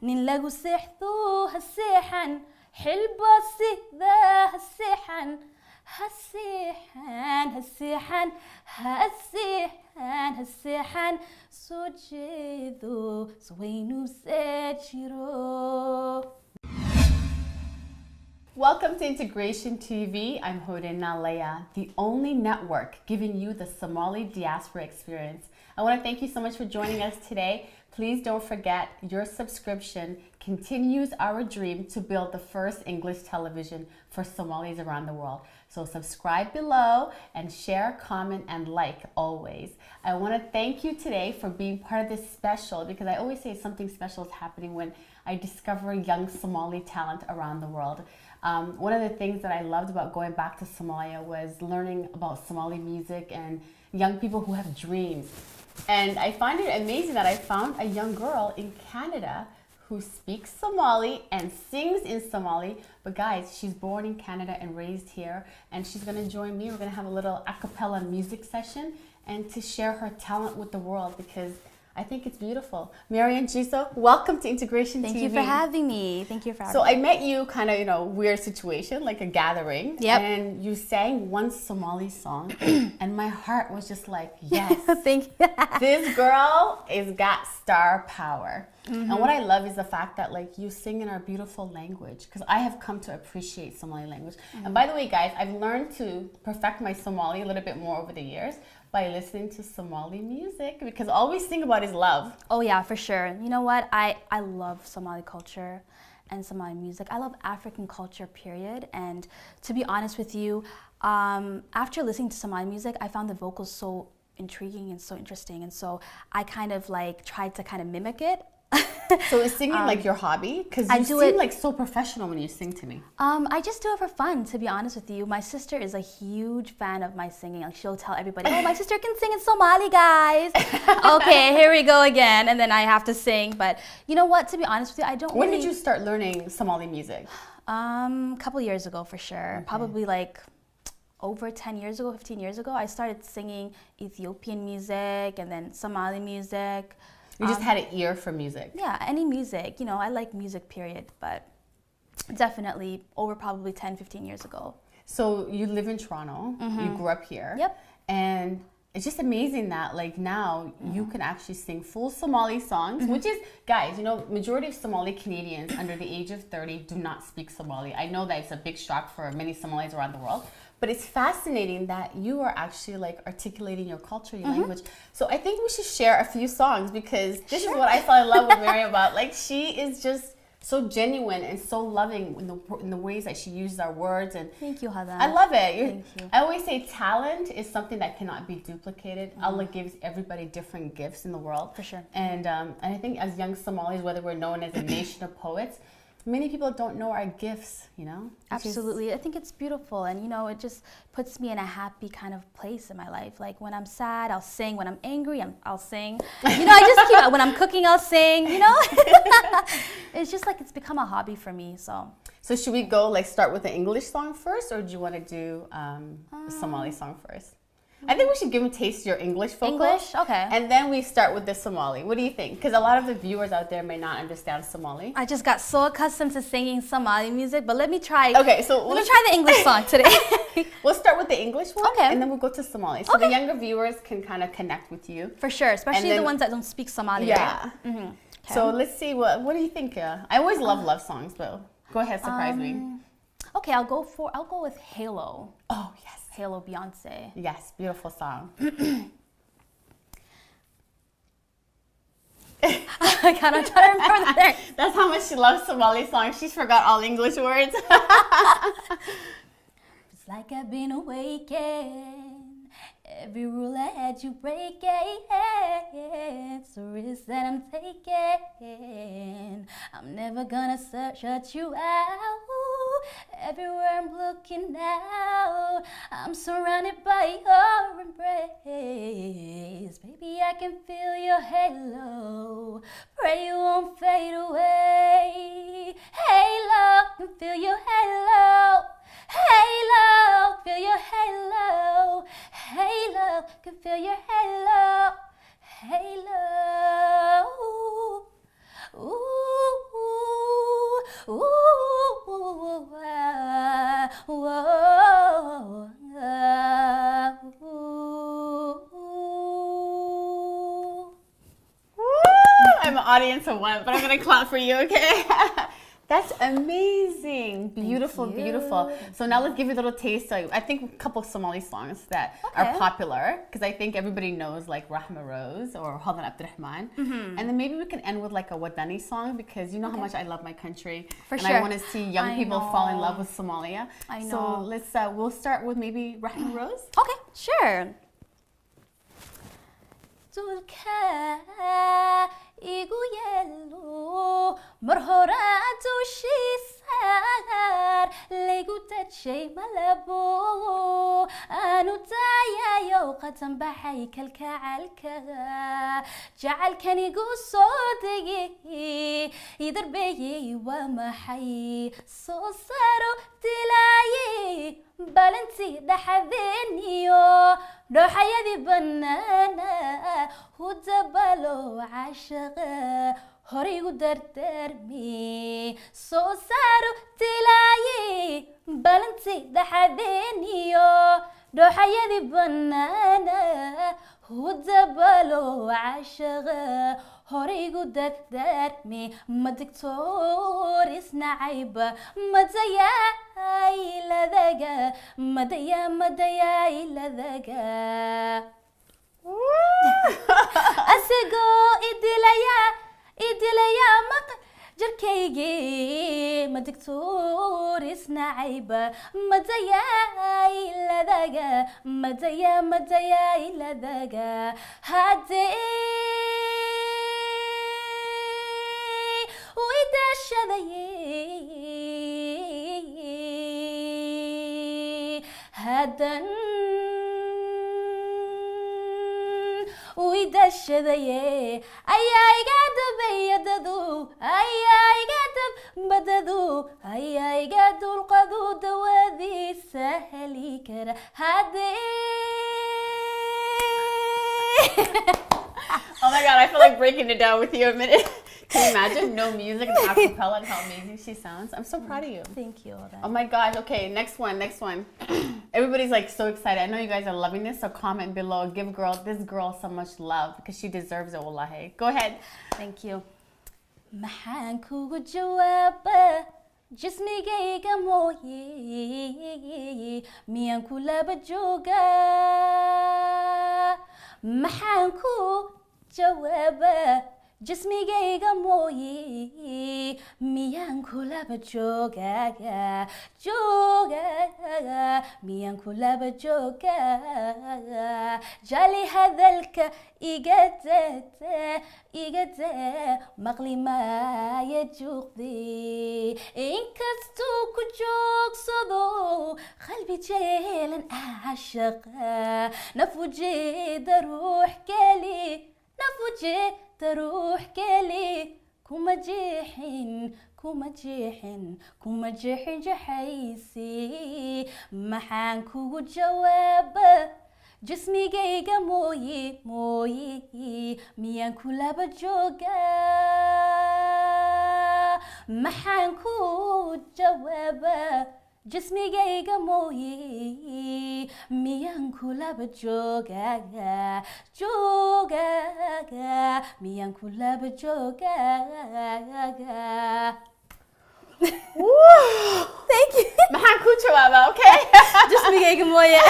nin lagu seexdo ha seexan xilba sida ha seexan ha seexan ha seexan ha seexan ha seexan soo jeedo swaynu seejiro. Welcome to Integration TV. I'm Hoden Nalaya, the only network giving you the Somali diaspora experience. I want to thank you so much for joining us today. Please don't forget your subscription continues our dream to build the first English television for Somalis around the world. So subscribe below and share, comment, and like always. I want to thank you today for being part of this special, because I always say something special is happening when I discover young Somali talent around the world. One of the things that I loved about going back to Somalia was learning about Somali music and young people who have dreams. And I find it amazing that I found a young girl in Canada who speaks Somali and sings in Somali. But guys, she's born in Canada and raised here, and she's gonna join me. We're gonna have a little a cappella music session and to share her talent with the world, because I think it's beautiful. Marian Jiso, welcome to Integration TV. Thank you for having me. Thank you for having me. So I met you kind of, weird situation, like a gathering. Yep. And you sang one Somali song and my heart was just like, yes. Thank you. This girl is got star power. Mm-hmm. And what I love is the fact that you sing in our beautiful language, because I have come to appreciate Somali language. Mm-hmm. And by the way, guys, I've learned to perfect my Somali a little bit more over the years by listening to Somali music, because all we sing about is love. Oh yeah, for sure. You know what? I love Somali culture and Somali music. I love African culture, period. And to be honest with you, after listening to Somali music, I found the vocals so intriguing and so interesting. And so I kind of tried to mimic it. So is singing your hobby? Because you seem so professional when you sing to me. I just do it for fun, to be honest with you. My sister is a huge fan of my singing. She'll tell everybody, oh, my sister can sing in Somali, guys. Okay, here we go again. And then I have to sing. But you know what, to be honest with you, I don't When did you start learning Somali music? A couple years ago, for sure. Okay. Probably over 10 years ago, 15 years ago, I started singing Ethiopian music and then Somali music. You just had an ear for music. Yeah, any music. I like music, period. But definitely over probably 10, 15 years ago. So you live in Toronto. Mm-hmm. You grew up here. Yep. And it's just amazing that now you can actually sing full Somali songs, which is, guys, majority of Somali Canadians under the age of 30 do not speak Somali. I know that it's a big shock for many Somalis around the world. But it's fascinating that you are actually articulating your culture, your language. So I think we should share a few songs, because this is what I fell in love with Mary about. She is just so genuine and so loving in the ways that she uses our words. And thank you, Hada. I love it. Thank you. I always say talent is something that cannot be duplicated. Allah gives everybody different gifts in the world. For sure. And I think as young Somalis, whether we're known as a nation of poets, many people don't know our gifts, Absolutely. I think it's beautiful, and it just puts me in a happy kind of place in my life. When I'm sad, I'll sing. When I'm angry, I'll sing. I just keep, when I'm cooking, I'll sing, It's just it's become a hobby for me, so. So should we go start with the English song first, or do you want to do the Somali song first? I think we should give them a taste of your English vocals. English? Okay. And then we start with the Somali. What do you think? Because a lot of the viewers out there may not understand Somali. I just got so accustomed to singing Somali music, but let me try. Okay, so let me try the English song today. We'll start with the English one, okay, and then we'll go to Somali. So the younger viewers can kind of connect with you. For sure, especially the ones that don't speak Somali. Yeah. Right? Mm-hmm. Okay. So let's see, what do you think? I always love songs, but go ahead, surprise me. Okay, I'll go with Halo. Oh, yes. Halo, Beyonce. Yes, beautiful song. I kind of try to remember the lyrics. That's how much she loves Somali songs. She's forgot all English words. It's like I've been awakened. Every rule I had you break it. It's a risk that I'm taking. I'm never gonna shut you out. Everywhere I'm looking now, I'm surrounded by your embrace. Baby, I can feel your halo. Pray you won't fade away. Halo, I can feel your halo. Halo, feel your halo. Halo, can feel your halo. Halo. Ooh. audience of one, but I'm gonna clap for you, okay? That's amazing. Beautiful, beautiful. So now let's give you a little taste. I think a couple of Somali songs that are popular, because I think everybody knows like Rahma Rose or Hodan Abdurrahman. And then maybe we can end with like a Wadani song, because you know how much I love my country. And I want to see young people fall in love with Somalia. I know. So let's, we'll start with maybe Rahma Rose. Okay, sure. igu yeelo mar horaad ushiisaar laygu dadshay malabo aanu daayayo qatan baxay kalkacalka jacalkanigu soo degay idarbeeyey waa maxay soo saaro dilaayey balantii dhaxadeeniyo dooxayadii bannaana hudabalo cashaqa horigu dardarmi soo saaro dilaayey balantii dhaxadeeniyo dooxayadii bannaana hudabalo cashaqa horigu dardarmi ma digtoor isnacayba madayaailadaga madayaailadaga asagoo idilaya maq jarkaygii ma digtoor isnacayba madayaailadaga madayaailadaga haddee hadan uidashadaye ayaa iga dabayadadu ayaa iga dabbadadu ayaa iga dulqadu dawadiisa heli kara Oh my god, I feel like breaking it down with you a minute. Can you imagine? No music, and acapella, and how amazing she sounds. I'm so proud of you. Thank you. Oh my gosh. Okay, next one. Everybody's like so excited. I know you guys are loving this, so comment below. Give this girl so much love, because she deserves it, wallahi. Go ahead. Thank you. Maxaan kugu jawaaba jismigayga mooye miyaan kulaba jooga maxaan ku jawaaba jismigayga mooye miyaan kulaba joogaga miyaan kulaba joogaga jali hadalka igada maqli maaya juuqdi inkastuu ku joogsado qalbi jeelan caashaqa naf ujeeda ruux keli naf ujeeda ruux keli kuma jeexin jaxaysi maxaan kugu jawaaba jismigayga mooye miyaan kulaba jooga maxaan ku jawaaba jismigayga mooye miyaan kulaba joogaga miyaan kulaba joogaga Thank you. Maxaan ku jawaaba, okay? Jismigayga mooye.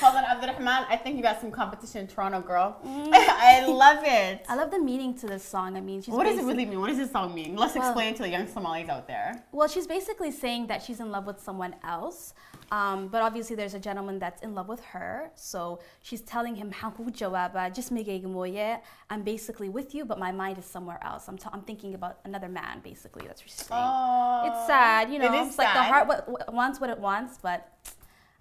Hodan Abdurrahman, I think you got some competition in Toronto, girl. I love it. I love the meaning to this song. I mean, what does it really mean? What does this song mean? Let's explain to the young Somalis out there. Well, she's basically saying that she's in love with someone else. But obviously there's a gentleman that's in love with her. So she's telling him, I'm basically with you, but my mind is somewhere else. I'm thinking about another man, basically. That's what she's saying. Oh, it's sad, you know. It is it's sad. Like the heart wants what it wants, but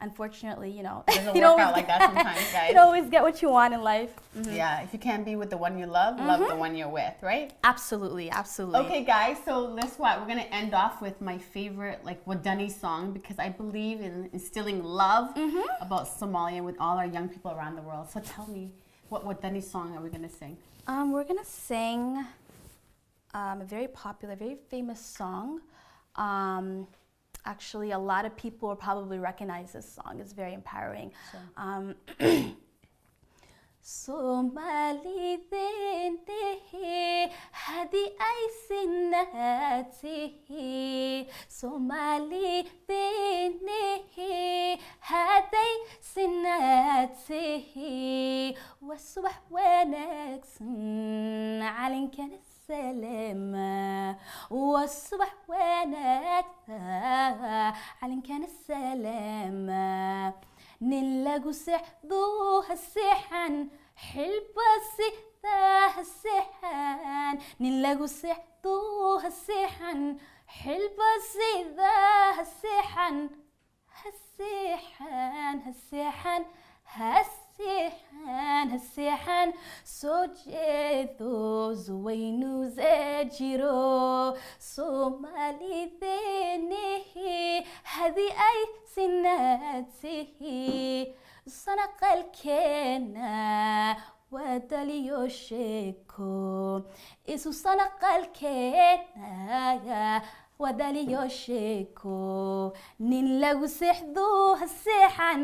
unfortunately, you know, it doesn't work out like that sometimes, guys. You don't always get what you want in life. Mm-hmm. Yeah, if you can't be with the one you love, love the one you're with, right? Absolutely, absolutely. Okay, guys, so that's what we're going to end off with my favorite, like, Wadani song, because I believe in instilling love about Somalia with all our young people around the world. So tell me, what Wadani song are we going to sing? We're going to sing a very popular, very famous song. Actually, a lot of people will probably recognize this song. It's very empowering. Sure. Soomaalideenehe haddii ay sinnaatihi Soomaalideenehe hadday sinnaatihi waa subax wanaagsan calinkana salaama waa subax wanaagsan calinkana salaama nin lagu seexdo ha seexan xilba sida ha seexan nin lagu seexdo ha seexan xilba sida ha seexan ha seexan ha seexan ha seexan ha seexan soo jeedo suwaynu jiro Soomaalideenehe haddii ay sinnaatihi sanaqalkeena waa daliyo sheeko isu sanaqalkeena waa daliyo sheeko nin lagu seexdo ha seexan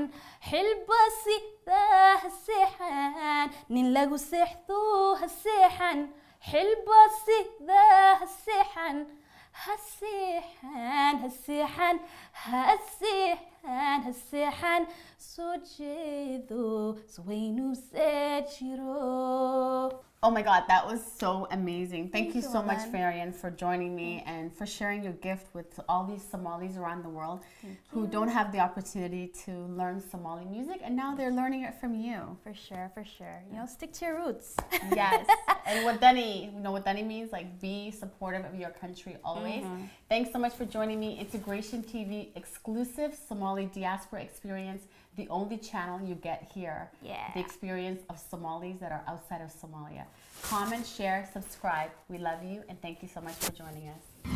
xilba sida ha seexan nin lagu seexdo ha seexan xilba sida ha seexan ha seexan ha seexan ha seexan ha seexan soo jeedo suwaynu jiro. Oh my God, that was so amazing. Thank you so much, Farian, for joining me and for sharing your gift with all these Somalis around the world who don't have the opportunity to learn Somali music, and now they're learning it from you. For sure, for sure. You know, stick to your roots. Yes. And Wadani, you know what Wadani means? Like, be supportive of your country always. Thanks so much for joining me. Integration TV exclusive Somali diaspora experience, the only channel you get here. Yeah. The experience of Somalis that are outside of Somalia. Comment, share, subscribe. We love you, and thank you so much for joining us.